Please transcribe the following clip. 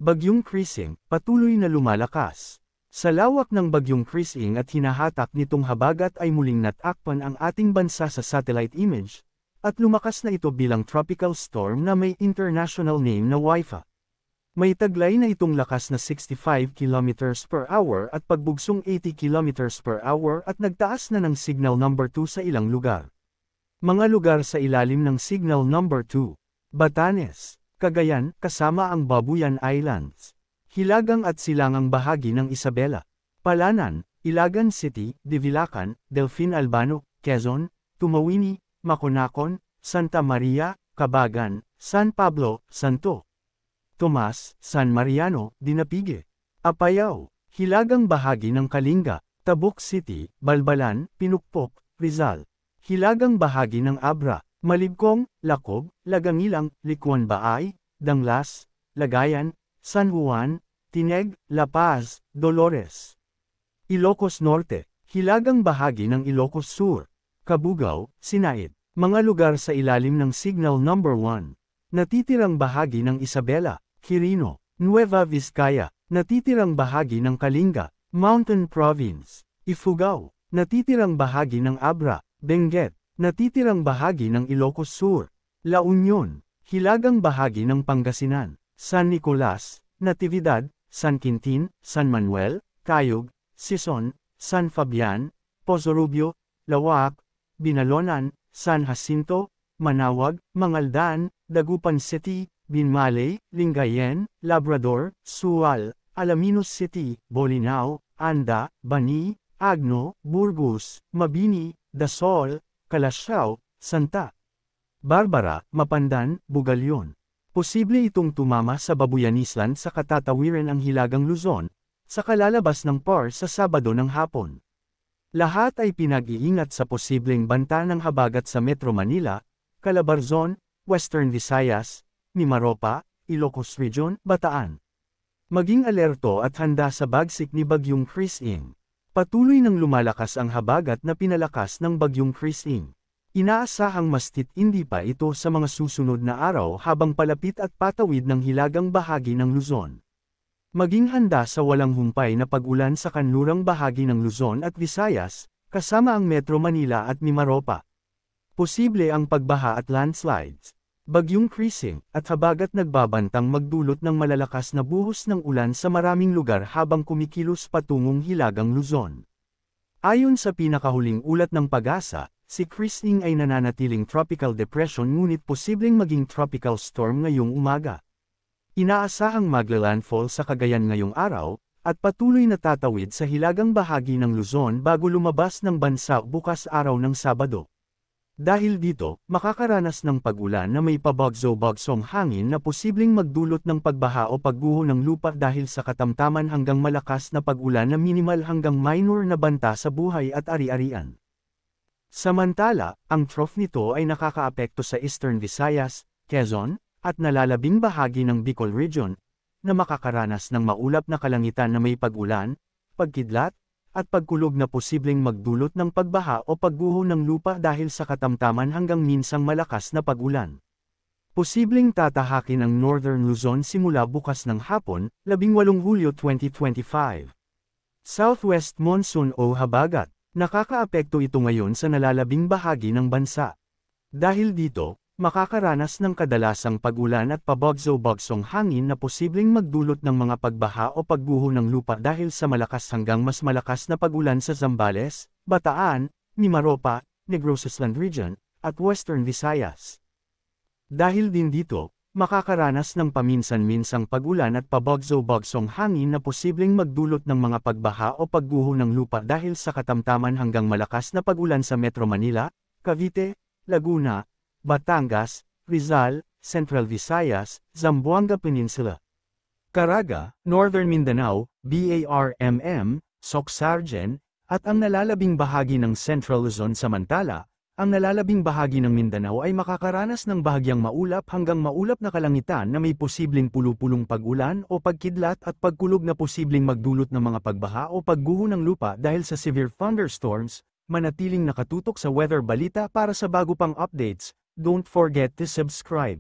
Bagyong Krising, patuloy na lumalakas. Sa lawak ng Bagyong Krising at hinahatak nitong habagat ay muling natakpan ang ating bansa sa satellite image, at lumakas na ito bilang tropical storm na may international name na Waifa. May taglay na itong lakas na 65 km per hour at pagbugsong 80 km per hour at nagtaas na ng signal number 2 sa ilang lugar. Mga lugar sa ilalim ng signal number 2, Batanes, Cagayan, kasama ang Babuyan Islands, hilagang at silangang bahagi ng Isabela, Palanan, Ilagan City, Divilacan, Delfin Albano, Quezon, Tumawini, Maconacon, Santa Maria, Cabagan, San Pablo, Santo Tomas, San Mariano, Dinapigue, Apayao, hilagang bahagi ng Kalinga, Tabuk City, Balbalan, Pinukpok, Rizal, hilagang bahagi ng Abra, Malibkong, Lacob, Lagangilang, Licuan Baay, Danglas, Lagayan, San Juan, Tineg, La Paz, Dolores. Ilocos Norte, hilagang bahagi ng Ilocos Sur, Cabugao, Sinaid, mga lugar sa ilalim ng signal number 1. Natitirang bahagi ng Isabela, Quirino, Nueva Vizcaya, natitirang bahagi ng Kalinga, Mountain Province, Ifugao, natitirang bahagi ng Abra, Benguet, natitirang bahagi ng Ilocos Sur, La Union, hilagang bahagi ng Pangasinan, San Nicolas, Natividad, San Quintin, San Manuel, Cayug, Sison, San Fabian, Pozo Rubio, Lawak, Binalonan, San Jacinto, Manawag, Mangaldan, Dagupan City, Binmaley, Lingayen, Labrador, Sual, Alaminos City, Bolinao, Anda, Bani, Agno, Burgos, Mabini, Dasol, Calasiao, Santa Barbara, Mapandan, Bugalyon. Posible itong tumama sa Babuyan Island sa katatawiran ang Hilagang Luzon, sa kalalabas ng PAR sa Sabado ng hapon. Lahat ay pinag-iingat sa posibleng banta ng habagat sa Metro Manila, Calabarzon, Western Visayas, Mimaropa, Ilocos Region, Bataan. Maging alerto at handa sa bagsik ni Bagyong Krising. Patuloy nang lumalakas ang habagat na pinalakas ng Bagyong Krising. Inaasahang mas titindi pa ito sa mga susunod na araw habang palapit at patawid ng hilagang bahagi ng Luzon. Maging handa sa walang humpay na pag-ulan sa kanlurang bahagi ng Luzon at Visayas, kasama ang Metro Manila at Mimaropa. Posible ang pagbaha at landslides. Bagyong Krising at habagat nagbabantang magdulot ng malalakas na buhos ng ulan sa maraming lugar habang kumikilos patungong hilagang Luzon. Ayon sa pinakahuling ulat ng Pag-asa, si Krising ay nananatiling tropical depression ngunit posibleng maging tropical storm ngayong umaga. Inaasahang maglalandfall sa Cagayan ngayong araw, at patuloy na tatawid sa hilagang bahagi ng Luzon bago lumabas ng bansa bukas araw ng Sabado. Dahil dito, makakaranas ng pag-ulan na may pabagso-bagsong hangin na posibleng magdulot ng pagbaha o pagguho ng lupa dahil sa katamtaman hanggang malakas na pag-ulan na minimal hanggang minor na banta sa buhay at ari-arian. Samantala, ang trough nito ay nakakaapekto sa Eastern Visayas, Quezon, at nalalabing bahagi ng Bicol Region, na makakaranas ng maulap na kalangitan na may pag-ulan, pagkidlat, at pagkulog na posibleng magdulot ng pagbaha o pagguho ng lupa dahil sa katamtaman hanggang minsang malakas na pag-ulan. Posibleng tatahakin ang Northern Luzon simula bukas ng hapon, 18 Hulyo 2025. Southwest Monsoon o habagat. Nakakaapekto ito ngayon sa nalalabing bahagi ng bansa. Dahil dito, makakaranas ng kadalasang pag-ulan at pabagso-bagsong hangin na posibleng magdulot ng mga pagbaha o pagguho ng lupa dahil sa malakas hanggang mas malakas na pag-ulan sa Zambales, Bataan, Mimaropa, Negros Island Region, at Western Visayas. Dahil din dito, makakaranas ng paminsan-minsang pag-ulan at pabagso-bagsong hangin na posibleng magdulot ng mga pagbaha o pagguho ng lupa dahil sa katamtaman hanggang malakas na pag-ulan sa Metro Manila, Cavite, Laguna, Batangas, Rizal, Central Visayas, Zamboanga Peninsula, Caraga, Northern Mindanao, BARMM, Soc-Sargen, at ang nalalabing bahagi ng Central Luzon. Samantala, ang nalalabing bahagi ng Mindanao ay makakaranas ng bahagyang maulap hanggang maulap na kalangitan na may posibleng pulu-pulong pag-ulan o pagkidlat at pagkulog na posibleng magdulot ng mga pagbaha o pagguho ng lupa dahil sa severe thunderstorms. Manatiling nakatutok sa Weather Balita para sa bago pang updates. Don't forget to subscribe.